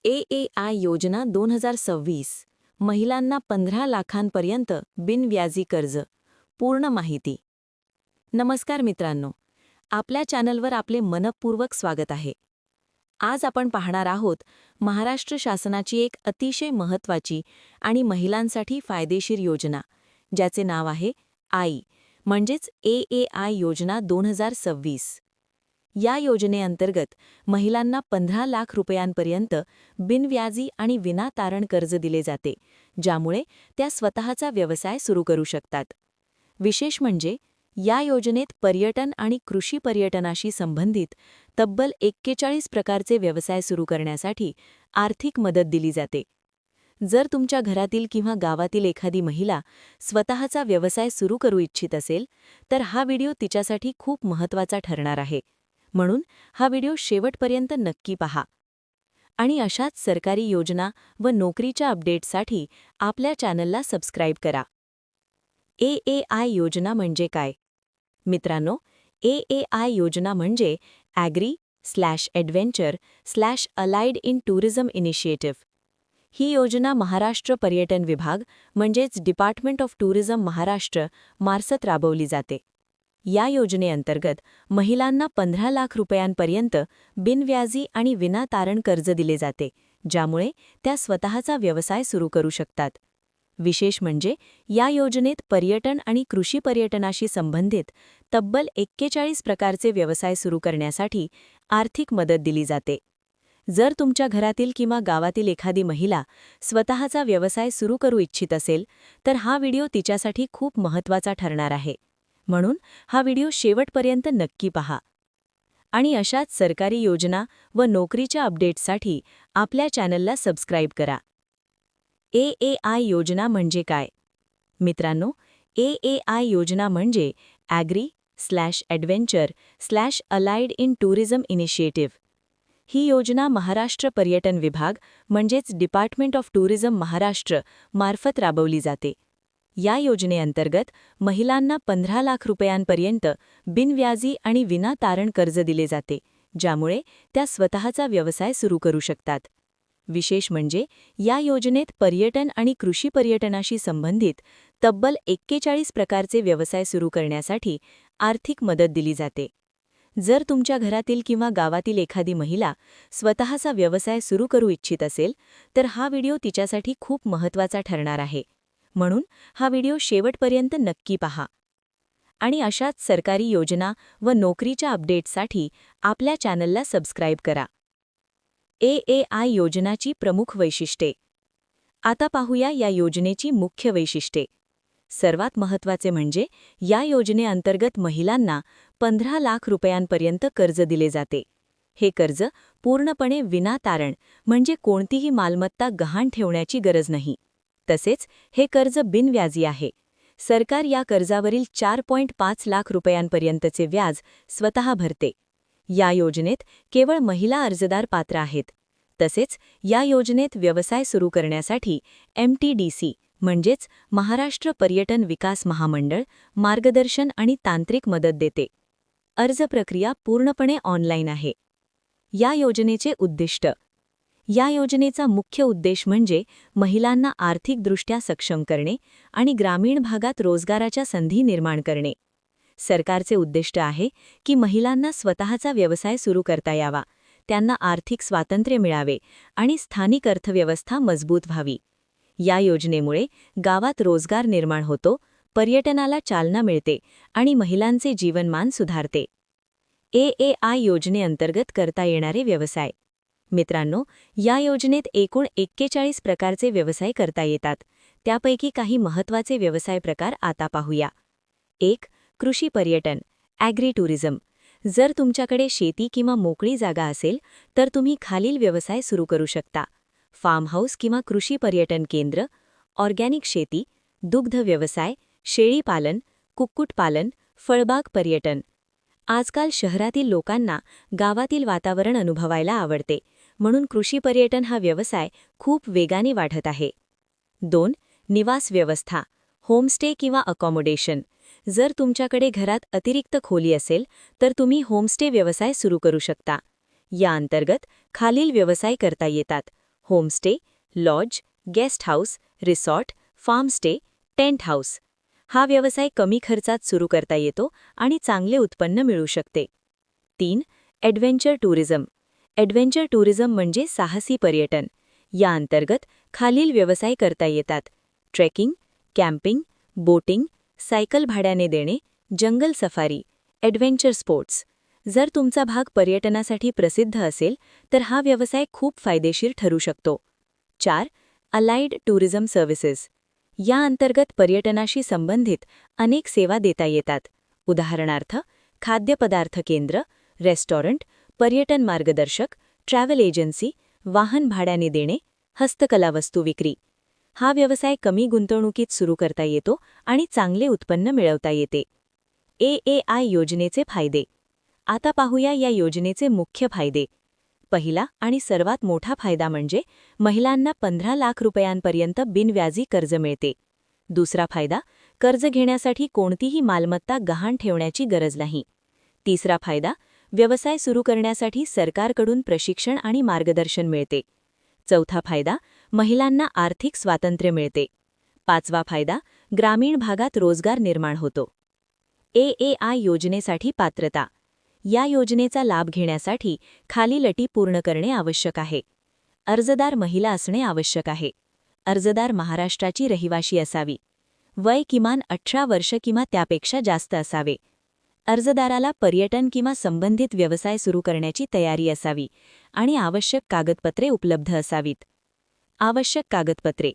AAI योजना 2026 महिलांना 15 लाखांपर्यंत बिनव्याजी कर्ज. पूर्ण माहिती. नमस्कार मित्रांनो, आपल्या चॅनलवर आपले मनपूर्वक स्वागत आहे. आज आपण पाहणार आहोत महाराष्ट्र शासनाची एक अतिशय महत्त्वाची आणि महिलांसाठी फायदेशीर योजना, ज्याचे नाव आहे आई म्हणजेच AAI योजना 2026. या योजनेअंतर्गत महिलांना 15 लाख रुपयांपर्यंत बिनव्याजी आणि विनातारण कर्ज दिले जाते, ज्यामुळे त्या स्वतःचा व्यवसाय सुरू करू शकतात. विशेष म्हणजे या योजनेत पर्यटन आणि कृषी पर्यटनाशी संबंधित तब्बल 41 प्रकारचे व्यवसाय सुरू करण्यासाठी आर्थिक मदत दिली जाते. जर तुमच्या घरातील किंवा गावातील एखादी महिला स्वतःचा व्यवसाय सुरू करू इच्छित असेल, तर हा व्हिडिओ तिच्यासाठी खूप महत्त्वाचा ठरणार आहे. म्हणून हा व्हिडिओ शेवटपर्यंत नक्की पहा. आणि अशाच सरकारी योजना व नोकरीच्या अपडेट्ससाठी आपल्या चॅनलला सबस्क्राईब करा. AAI योजना म्हणजे काय? मित्रांनो, AAI योजना म्हणजे ॲग्री/ॲडव्हेंचर/अलाइड इन टुरिझम इनिशिएटिव्ह. ही योजना महाराष्ट्र पर्यटन विभाग म्हणजेच डिपार्टमेंट ऑफ टुरिझम महाराष्ट्र मार्फत राबवली जाते. या योजनेअंतर्गत महिलांना 15 लाख रुपयांपर्यंत बिनव्याजी आणि विनातारण कर्ज दिले जाते, ज्यामुळे त्या स्वतःचा व्यवसाय सुरू करू शकतात. विशेष म्हणजे या योजनेत पर्यटन आणि कृषी पर्यटनाशी संबंधित तब्बल 41 प्रकारचे व्यवसाय सुरू करण्यासाठी आर्थिक मदत दिली जाते. जर तुमच्या घरातील किंवा गावातील एखादी महिला स्वतःचा व्यवसाय सुरू करू इच्छित असेल, तर हा व्हिडिओ तिच्यासाठी खूप महत्त्वाचा ठरणार आहे. म्हणून हा व्हिडिओ शेवटपर्यंत नक्की पहा. आणि अशाच सरकारी योजना व नोकरीच्या अपडेट्ससाठी आपल्या चॅनलला सबस्क्राईब करा. AAI योजना म्हणजे काय? मित्रांनो, AAI योजना म्हणजे ॲग्री/ॲडव्हेंचर/अलाइड इन टुरिझम इनिशिएटिव्ह. ही योजना महाराष्ट्र पर्यटन विभाग म्हणजेच डिपार्टमेंट ऑफ टुरिझम महाराष्ट्र मार्फत राबवली जाते. या योजनेअंतर्गत महिलांना 15 लाख रुपयांपर्यंत बिनव्याजी आणि विनातारण कर्ज दिले जाते, ज्यामुळे त्या स्वतःचा व्यवसाय सुरू करू शकतात. विशेष म्हणजे या योजनेत पर्यटन आणि कृषी पर्यटनाशी संबंधित तब्बल 41 प्रकारचे व्यवसाय सुरू करण्यासाठी आर्थिक मदत दिली जाते. जर तुमच्या घरातील किंवा गावातील एखादी महिला स्वतःचा व्यवसाय सुरू करू इच्छित असेल, तर हा व्हिडिओ तिच्यासाठी खूप महत्त्वाचा ठरणार आहे. म्हणून हा व्हिडिओ शेवटपर्यंत नक्की पहा. आणि अशाच सरकारी योजना व नोकरीच्या अपडेट्ससाठी आपल्या चॅनलला सबस्क्राईब करा. AAI योजनाची प्रमुख वैशिष्ट्ये. आता पाहूया या योजनेची मुख्य वैशिष्ट्ये. सर्वात महत्त्वाचे म्हणजे या योजनेअंतर्गत महिलांना 15 लाख रुपयांपर्यंत कर्ज दिले जाते. हे कर्ज पूर्णपणे विनातारण म्हणजे कोणतीही मालमत्ता गहाण ठेवण्याची गरज नाही. तसेच हे कर्ज बिनव्याजी आहे. सरकार या कर्जावरील 4.5 लाख रुपयांपर्यंतचे व्याज स्वतः भरते. या योजनेत केवळ महिला अर्जदार पात्र आहेत. तसेच या योजनेत व्यवसाय सुरू करण्यासाठी MTDC म्हणजेच महाराष्ट्र पर्यटन विकास महामंडळ मार्गदर्शन आणि तांत्रिक मदत देते. अर्ज प्रक्रिया पूर्णपणे ऑनलाईन आहे. या योजनेचे उद्दिष्ट. या योजनेचा मुख्य उद्देश म्हणजे महिलांना आर्थिकदृष्ट्या सक्षम करणे आणि ग्रामीण भागात रोजगाराच्या संधी निर्माण करणे. सरकारचे उद्दिष्ट आहे की महिलांना स्वतःचा व्यवसाय सुरू करता यावा, त्यांना आर्थिक स्वातंत्र्य मिळावे आणि स्थानिक अर्थव्यवस्था मजबूत व्हावी. या योजनेमुळे गावात रोजगार निर्माण होतो, पर्यटनाला चालना मिळते आणि महिलांचे जीवनमान सुधारते. AAI योजनेअंतर्गत करता येणारे व्यवसाय. मित्रांनो, या योजनेत एकूण 41 प्रकारचे व्यवसाय करता येतात. त्यापैकी काही महत्त्वाचे व्यवसाय प्रकार आता पाहूया. 1. कृषी पर्यटन ॲग्री टुरिझम. जर तुमच्याकडे शेती किंवा मोकळी जागा असेल, तर तुम्ही खालील व्यवसाय सुरू करू शकता. फार्म हाऊस किंवा कृषी पर्यटन केंद्र, ऑर्गॅनिक शेती, दुग्ध व्यवसाय, शेळीपालन, कुक्कुटपालन, फळबाग पर्यटन. आजकाल शहरातील लोकांना गावातील वातावरण अनुभवायला आवडते, म्हणून कृषी पर्यटन हा व्यवसाय खूप वेगाने वाढत आहे. 2. निवास व्यवस्था होमस्टे किंवा अकॉमोडेशन. जर तुमच्याकडे घरात अतिरिक्त खोली असेल, तर तुम्ही होमस्टे व्यवसाय सुरू करू शकता. या अंतर्गत खालील व्यवसाय करता येतात. Homestay, lodge, guest house, resort, farmstay, tent house. हा व्यवसाय कमी खर्चात सुरू करता येतो आणि चांगले उत्पन्न मिळू शकते. 3. Adventure tourism. ॲडव्हेंचर टुरिझम म्हणजे साहसी पर्यटन. या अंतर्गत खालील व्यवसाय करता येतात: ट्रेकिंग, कॅम्पिंग, बोटिंग, सायकल भाड्याने देणे, जंगल सफारी, ॲडव्हेंचर स्पोर्ट्स. जर तुमचा भाग पर्यटनासाठी प्रसिद्ध असेल तर हा व्यवसाय खूप फायदेशीर ठरू शकतो. 4. Allied tourism services. या अंतर्गत पर्यटनाशी संबंधित अनेक सेवा देता येतात. उदाहरणार्थ, खाद्यपदार्थ केंद्र, रेस्टॉरंट, पर्यटन मार्गदर्शक, ट्रॅव्हल एजन्सी, वाहन भाड्याने देणे, हस्तकला वस्तू विक्री. हा व्यवसाय कमी गुंतवणुकीत सुरू करता येतो आणि चांगले उत्पन्न मिळवता येते. AAI योजनेचे फायदे. आता पाहूया या योजनेचे मुख्य फायदे. पहिला आणि सर्वात मोठा फायदा म्हणजे महिलांना 15 लाख रुपयांपर्यंत बिनव्याजी कर्ज मिळते. दुसरा फायदा, कर्ज घेण्यासाठी कोणतीही मालमत्ता गहाण ठेवण्याची गरज नाही. तिसरा फायदा, व्यवसाय सुरू करण्यासाठी सरकारकडून प्रशिक्षण आणि मार्गदर्शन मिळते. चौथा फायदा, महिलांना आर्थिक स्वातंत्र्य मिळते. पाचवा फायदा, ग्रामीण भागात रोजगार निर्माण होतो. AAI योजनेसाठी पात्रता. या योजनेचा लाभ घेण्यासाठी खालील अटी पूर्ण करणे आवश्यक आहे. अर्जदार महिला असणे आवश्यक आहे. अर्जदार महाराष्ट्राची रहिवाशी असावी. वय किमान 18 वर्ष किंवा त्यापेक्षा जास्त असावे. अर्जदाराला पर्यटन किंवा संबंधित व्यवसाय सुरू करण्याची तयारी असावी आणि आवश्यक कागदपत्रे उपलब्ध असावीत. आवश्यक कागदपत्रे.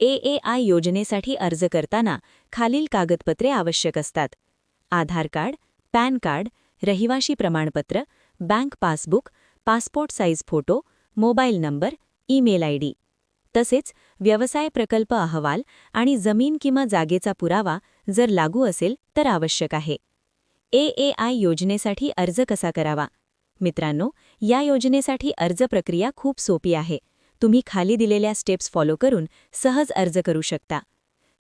AAI योजनेसाठी अर्ज करताना खालील कागदपत्रे आवश्यक असतात: आधार कार्ड, पॅन कार्ड, रहिवाशी प्रमाणपत्र, bank passbook, passport size photo, mobile number, email ID. तसेच व्यवसाय प्रकल्प अहवाल आणि जमीन किंवा जागेचा पुरावा जर लागू असेल तर आवश्यक आहे. AAI योजनेसाठी अर्ज कसा करावा? मित्रांनो, या योजनेसाठी अर्ज प्रक्रिया खूप सोपी आहे. तुम्ही खाली दिलेल्या स्टेप्स फॉलो करून सहज अर्ज करू शकता.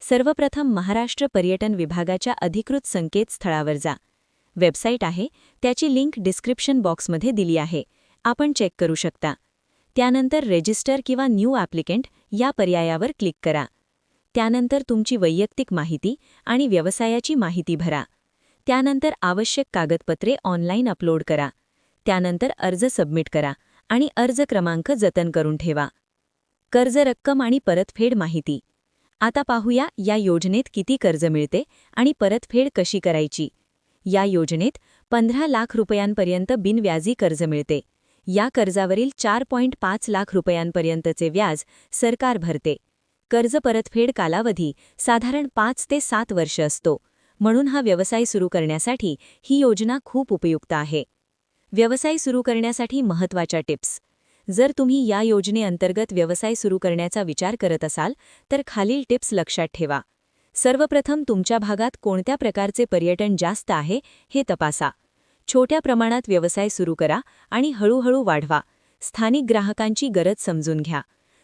सर्वप्रथम महाराष्ट्र पर्यटन विभागाच्या अधिकृत संकेतस्थळावर जा. वेबसाईट आहे, त्याची लिंक डिस्क्रिप्शन बॉक्समध्ये दिली आहे. आपण चेक करू शकता. त्यानंतर रजिस्टर किंवा न्यू ॲप्लिकंट या पर्यायावर क्लिक करा. त्यानंतर तुमची वैयक्तिक माहिती आणि व्यवसायाची माहिती भरा. त्यानंतर आवश्यक कागदपत्रे ऑनलाईन अपलोड करा. त्यानंतर अर्ज सबमिट करा आणि अर्ज क्रमांक जतन करून ठेवा. कर्ज रक्कम आणि परतफेड माहिती. आता पाहूया या योजनेत किती कर्ज मिळते आणि परतफेड कशी करायची. या योजनेत 15 लाख रुपयांपर्यंत बिनव्याजी कर्ज मिळते. या कर्जावरील 4.5 लाख रुपयांपर्यंतचे व्याज सरकार भरते. कर्ज परतफेड कालावधी साधारण 5 ते 7 वर्ष असतो. म्हणून हा व्यवसाय सुरू करण्यासाठी ही योजना खूप उपयुक्त आहे. व्यवसाय सुरू करण्यासाठी महत्त्वाच्या टिप्स. जर तुम्ही या योजनेअंतर्गत व्यवसाय सुरू करण्याचा विचार करत असाल तर खालील टिप्स लक्षात ठेवा. सर्वप्रथम तुमच्या भागात कोणत्या प्रकारचे पर्यटन जास्त आहे हे तपासा. छोट्या प्रमाणात व्यवसाय सुरू करा आणि हळूहळू वाढवा. स्थानिक ग्राहकांची गरज समजून घ्या.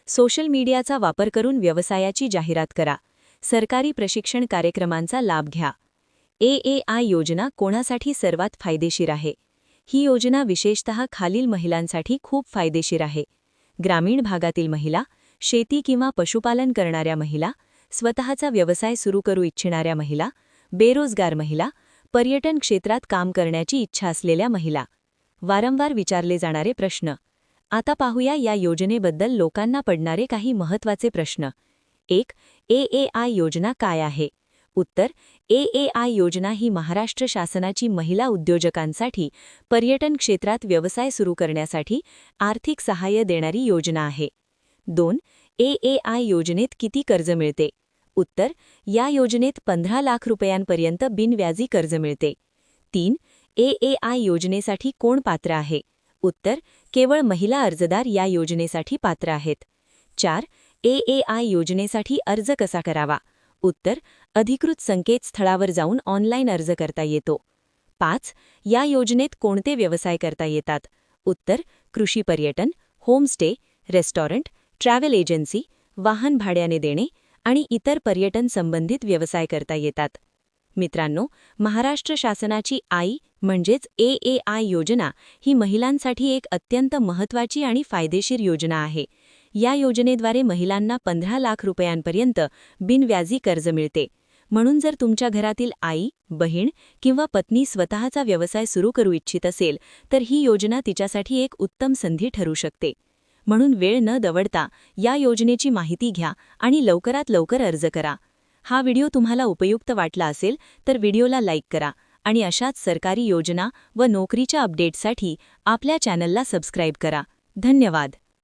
सोशल मीडियाचा वापर करून व्यवसायाची जाहिरात करा. सरकारी प्रशिक्षण कार्यक्रमांचा लाभ घ्या. AAI योजना कोणासाठी सर्वात फायदेशीर आहे? ही योजना विशेषतः खालील महिलांसाठी खूप फायदेशीर आहे. ग्रामीण भागातील महिला, शेती किंवा पशुपालन करणाऱ्या महिला, स्वतःचा व्यवसाय सुरू करू इच्छिणाऱ्या महिला, बेरोजगार महिला, पर्यटन क्षेत्रात काम करण्याची इच्छा असलेल्या महिला. वारंवार विचारले जाणारे प्रश्न. आता पाहूया या योजनेबद्दल लोकांना पडणारे काही महत्त्वाचे प्रश्न. 1. AAI योजना काय आहे? उत्तर: AAI योजना ही महाराष्ट्र शासनाची महिला उद्योजकांसाठी पर्यटन क्षेत्रात व्यवसाय सुरू करण्यासाठी आर्थिक सहाय्य देणारी योजना आहे. 2. AAI योजनेत किती कर्ज मिळते? उत्तर: या योजनेत 15 लाख रुपयांपर्यंत बिनव्याजी कर्ज मिळते. 3. AAI योजनेसाठी कोण पात्र आहे? उत्तर: केवळ महिला अर्जदार या योजनेसाठी पात्र आहेत. 4. AAI योजनेसाठी अर्ज कसा करावा? उत्तर: अधिकृत संकेतस्थळावर जाऊन ऑनलाईन अर्ज करता येतो. 5. या योजनेत कोणते व्यवसाय करता येतात? उत्तर: कृषी पर्यटन, होमस्टे, रेस्टॉरंट, ट्रॅव्हल एजन्सी, वाहन भाड्याने देणे आणि इतर पर्यटन संबंधित व्यवसाय करता येतात. मित्रांनो, महाराष्ट्र शासनाची आई म्हणजेच AAI योजना ही महिलांसाठी एक अत्यंत महत्त्वाची आणि फायदेशीर योजना आहे. या योजनेद्वारे महिलांना 15 लाख रुपयांपर्यंत बिनव्याजी कर्ज मिळते. म्हणून जर तुमच्या घरातील आई, बहीण किंवा पत्नी स्वतःचा व्यवसाय सुरू करू इच्छित असेल तर ही योजना तिच्यासाठी एक उत्तम संधी ठरू शकते. म्हणून वेळ न दवडता या योजनेची माहिती घ्या आणि लवकरात लवकर अर्ज करा. हा व्हिडिओ तुम्हाला उपयुक्त वाटला असेल तर व्हिडिओला लाईक करा आणि अशाच सरकारी योजना व नोकरीच्या अपडेट्ससाठी आपल्या चॅनलला सबस्क्राईब करा. धन्यवाद.